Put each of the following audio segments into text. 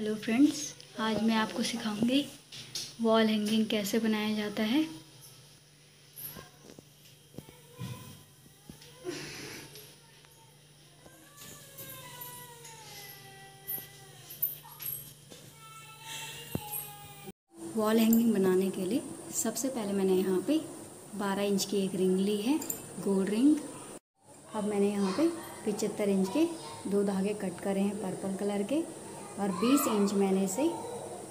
Hello friends, आज मैं आपको सिखाऊंगी वॉल हैंगिंग कैसे बनाया जाता है। वॉल हैंगिंग बनाने के लिए सबसे पहले मैंने यहाँ पे 12 इंच की एक रिंग ली है, गोल्ड रिंग। अब मैंने यहाँ पे 75 इंच के 2 धागे कट करे हैं पर्पल कलर के, और 20 इंच मैंने इसे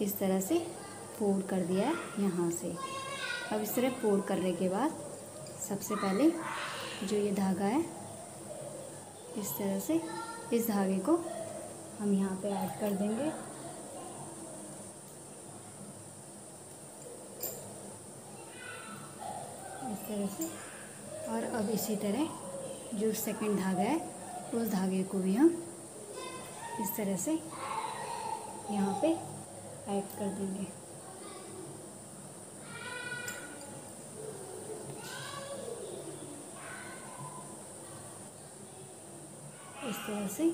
इस तरह से फोल्ड कर दिया है यहाँ से। अब इस तरह फोल्ड करने के बाद सबसे पहले जो ये धागा है, इस तरह से इस धागे को हम यहाँ पे ऐड कर देंगे। इस तरह से। और अब इसी तरह जो सेकंड धागा है उस धागे को भी हम इस तरह से यहाँ पे ऐड कर देंगे। इस तरह से।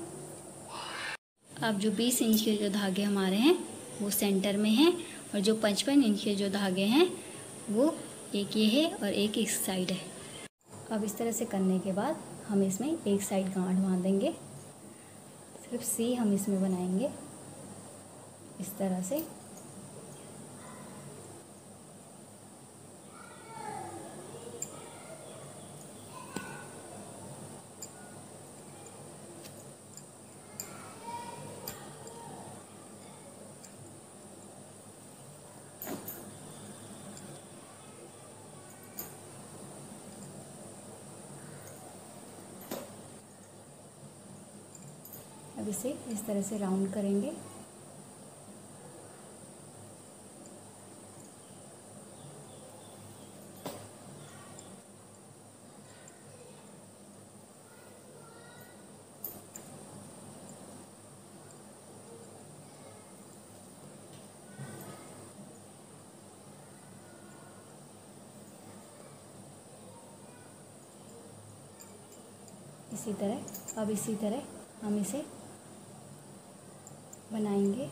अब जो 20 इंच के जो धागे हमारे हैं वो सेंटर में हैं, और जो 55 इंच के जो धागे हैं वो एक ये है और एक इस साइड है। अब इस तरह से करने के बाद हम इसमें एक साइड गांठ बांधेंगे, सिर्फ सी हम इसमें बनाएंगे इस तरह से। अब इसे इस तरह से राउंड करेंगे। इसी तरह अब इसी तरह हम इसे बनाएंगे।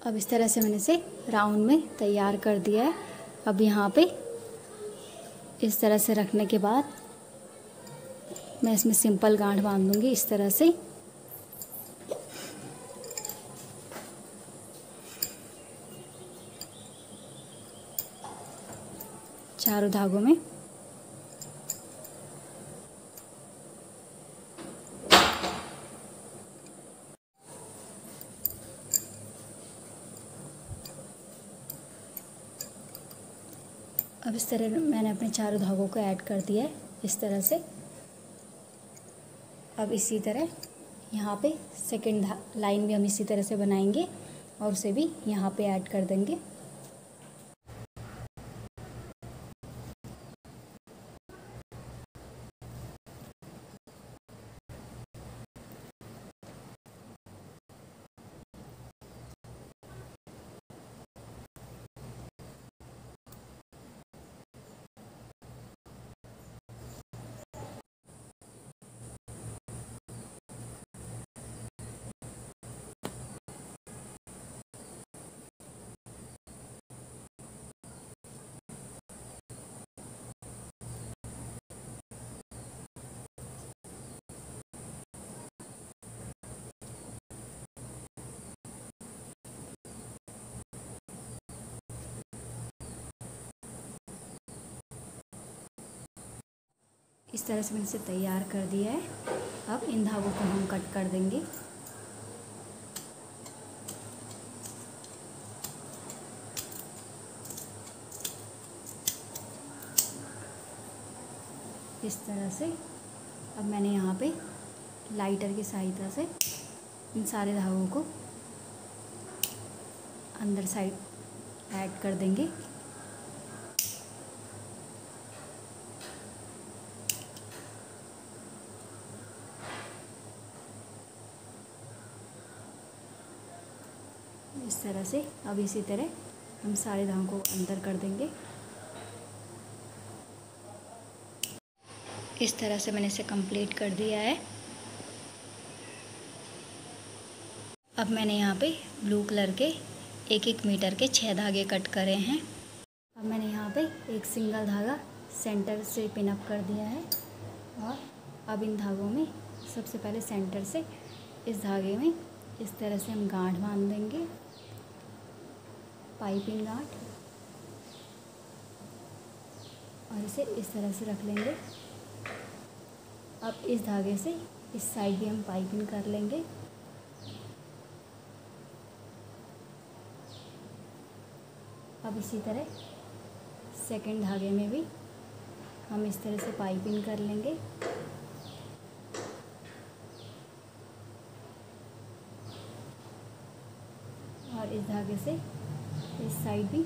अब इस तरह से मैंने इसे राउंड में तैयार कर दिया है। अब यहाँ पे इस तरह से रखने के बाद मैं इसमें सिंपल गांठ बांध दूंगी इस तरह से। चारों धागों में। अब इस तरह मैंने अपने चारों धागों को ऐड कर दिया है इस तरह से। अब इसी तरह यहाँ पे सेकंड लाइन भी हम इसी तरह से बनाएंगे और उसे भी यहाँ पे ऐड कर देंगे। इस तरह से मैंने इसे तैयार कर दिया है। अब इन धागों को हम कट कर देंगे। इस तरह से। अब मैंने यहाँ पे लाइटर की सहायता से इन सारे धागों को अंदर साइड ऐड कर देंगे। इस तरह से। अब इसी तरह हम सारे धागों को अंदर कर देंगे। इस तरह से मैंने इसे कंप्लीट कर दिया है। अब मैंने यहाँ पे ब्लू कलर के 1-1 मीटर के 6 धागे कट करे हैं। अब मैंने यहाँ पे एक सिंगल धागा सेंटर से पिन अप कर दिया है और अब इन धागों में सबसे पहले सेंटर से इस धागे में इस तरह से हम गांठ बांध देंगे, पाइपिंग गांठ, और इसे इस तरह से रख लेंगे। अब इस धागे से इस साइड भी हम पाइपिंग कर लेंगे। अब इसी तरह सेकंड धागे में भी हम इस तरह से पाइपिंग कर लेंगे। और इस धागे से इस साइड भी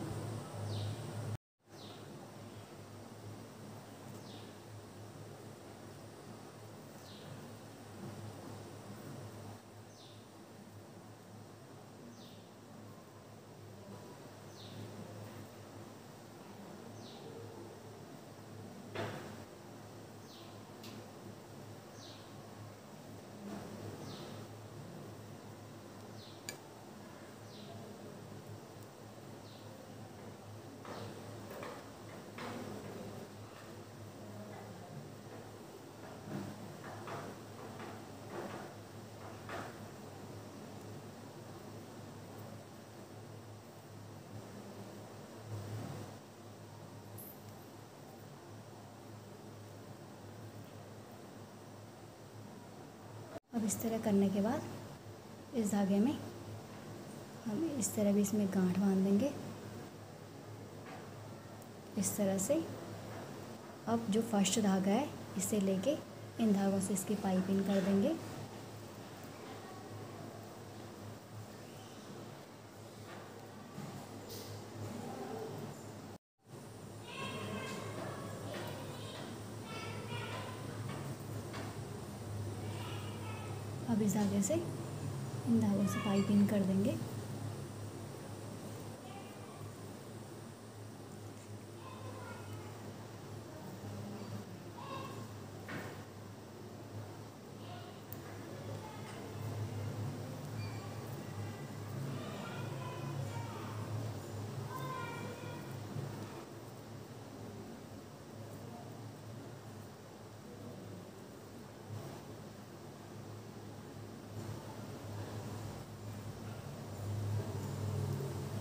अब इस तरह करने के बाद इस धागे में हम इस तरह भी इसमें गांठ बांध देंगे इस तरह से। अब जो फर्स्ट धागा है इसे लेके इन धागों से इसकी पाइपिंग कर देंगे। अब इस धागे से इन धागों से पाइपिंग कर देंगे।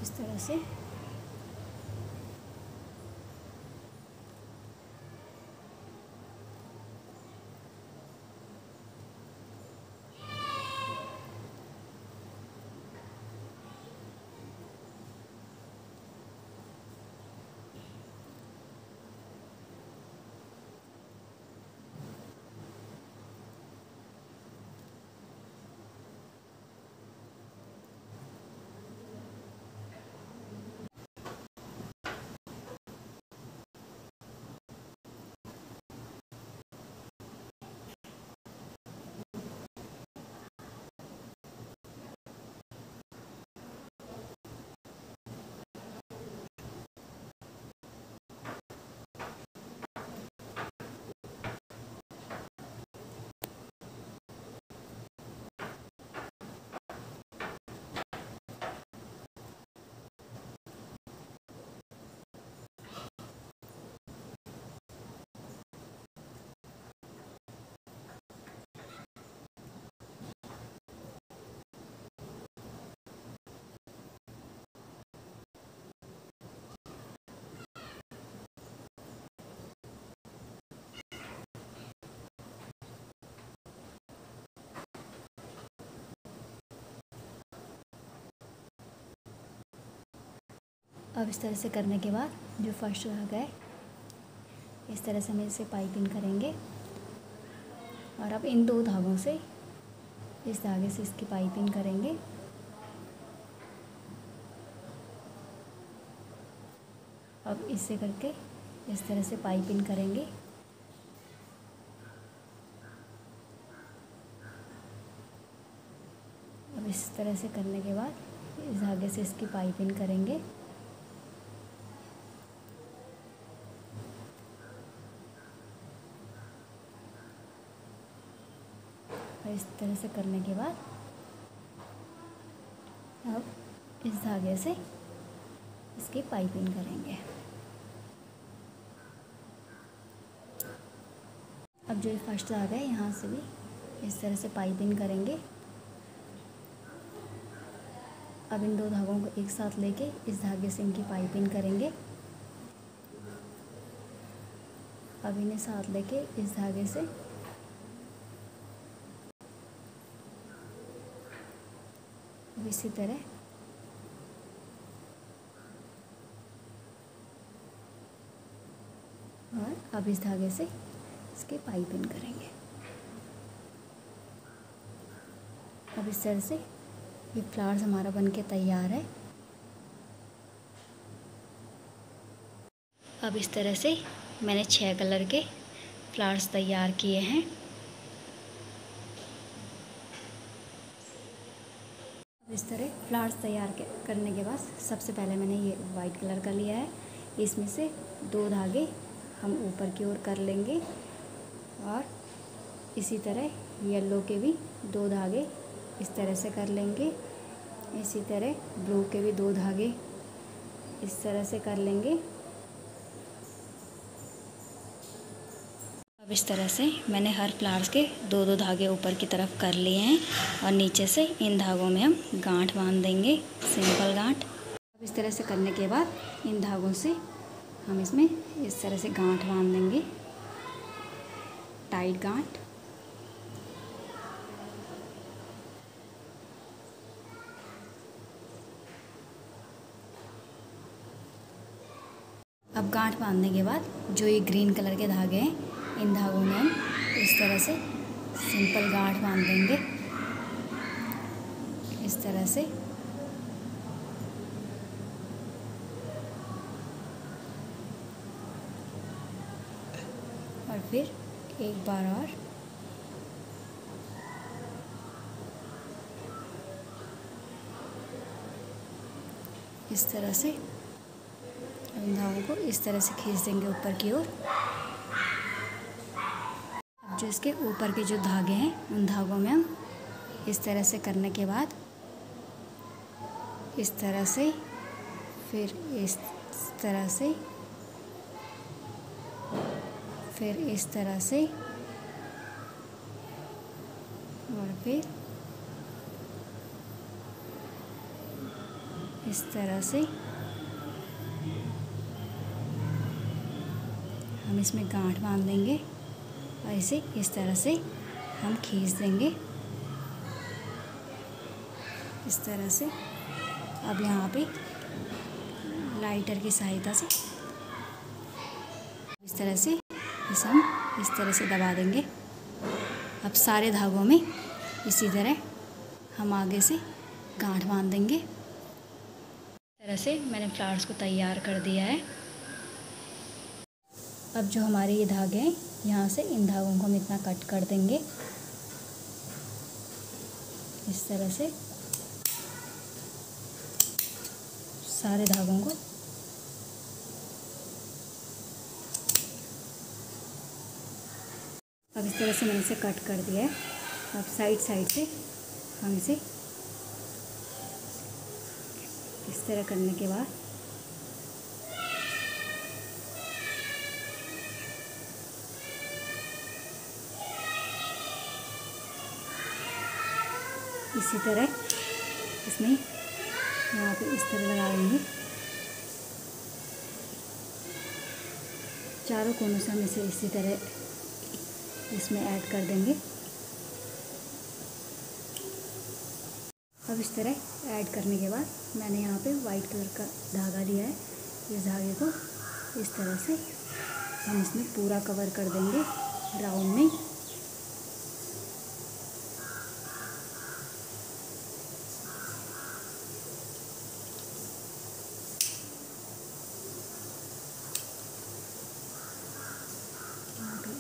इस तरह से अब इस तरह से करने के बाद जो फर्स्ट धागा है इस तरह से हम इसे पाइपिंग करेंगे। और अब इन 2 धागों से इस धागे से इसकी पाइपिंग करेंगे। अब इससे करके इस तरह से पाइपिंग करेंगे। अब इस तरह से करने के बाद इस धागे से इसकी पाइपिंग करेंगे। इस तरह से करने के बाद अब इस धागे से इसकी पाइपिंग करेंगे। अब जो फर्स्ट धागा है यहाँ से भी इस तरह से पाइपिंग करेंगे। अब इन दो धागों को एक साथ लेके इस धागे से इनकी पाइपिंग करेंगे। अब इन्हें साथ लेके इस धागे से इसी तरह और अब इस धागे से इसके पाइपिंग करेंगे। अब इस तरह से ये फ्लावर्स हमारा बनके तैयार है। अब इस तरह से मैंने 6 कलर के फ्लावर्स तैयार किए हैं। अब इस तरह फ्लावर्स तैयार करने के बाद सबसे पहले मैंने ये वाइट कलर का लिया है। इसमें से 2 धागे हम ऊपर की ओर कर लेंगे और इसी तरह येलो के भी 2 धागे इस तरह से कर लेंगे। इसी तरह ब्लू के भी 2 धागे इस तरह से कर लेंगे। अब इस तरह से मैंने हर फ्लावर्स के 2-2 धागे ऊपर की तरफ कर लिए हैं और नीचे से इन धागों में हम गांठ बांध देंगे, सिंपल गांठ। अब इस तरह से करने के बाद इन धागों से हम इसमें इस तरह से गांठ बांध देंगे, टाइट गांठ। अब गांठ बांधने के बाद जो ये ग्रीन कलर के धागे हैं इन धागों में हम इस तरह से सिंपल गांठ बांध देंगे, इस तरह से। और फिर एक बार और इस तरह से इन धागों को इस तरह से खींच देंगे ऊपर की ओर। अब जो इसके ऊपर के जो धागे हैं उन धागों में हम इस तरह से करने के बाद इस तरह से, फिर इस तरह से, फिर इस तरह से और फिर इस तरह से हम इसमें गांठ बांध देंगे और इसे इस तरह से हम खींच देंगे, इस तरह से। अब यहाँ पे लाइटर की सहायता से इस तरह से इसे हम इस तरह से दबा देंगे। अब सारे धागों में इसी तरह हम आगे से गांठ बांध देंगे। इस तरह से मैंने फ्लावर्स को तैयार कर दिया है। अब जो हमारे ये धागे हैं यहाँ से इन धागों को हम इतना कट कर देंगे, इस तरह से सारे धागों को। अब इस तरह से मैंने इसे कट कर दिया है। अब साइड से हम इसे इस तरह करने के बाद इसी तरह इसमें यहाँ पे इस तरह लगा देंगे। चारों कोनों से हम इसे इसी तरह इसमें ऐड कर देंगे। अब इस तरह ऐड करने के बाद मैंने यहाँ पे वाइट कलर का धागा लिया है। इस धागे को इस तरह से हम इसमें पूरा कवर कर देंगे राउंड में।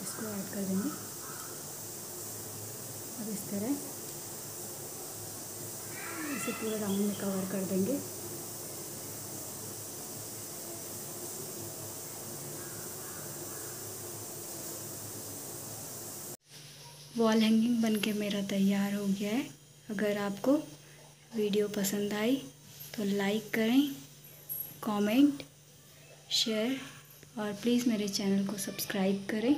इसको ऐड कर देंगे। अब इस तरह इसे पूरा राउंड में कवर कर देंगे। वॉल हैंगिंग बनके मेरा तैयार हो गया है। अगर आपको वीडियो पसंद आई तो लाइक करें, कमेंट, शेयर और प्लीज़ मेरे चैनल को सब्सक्राइब करें।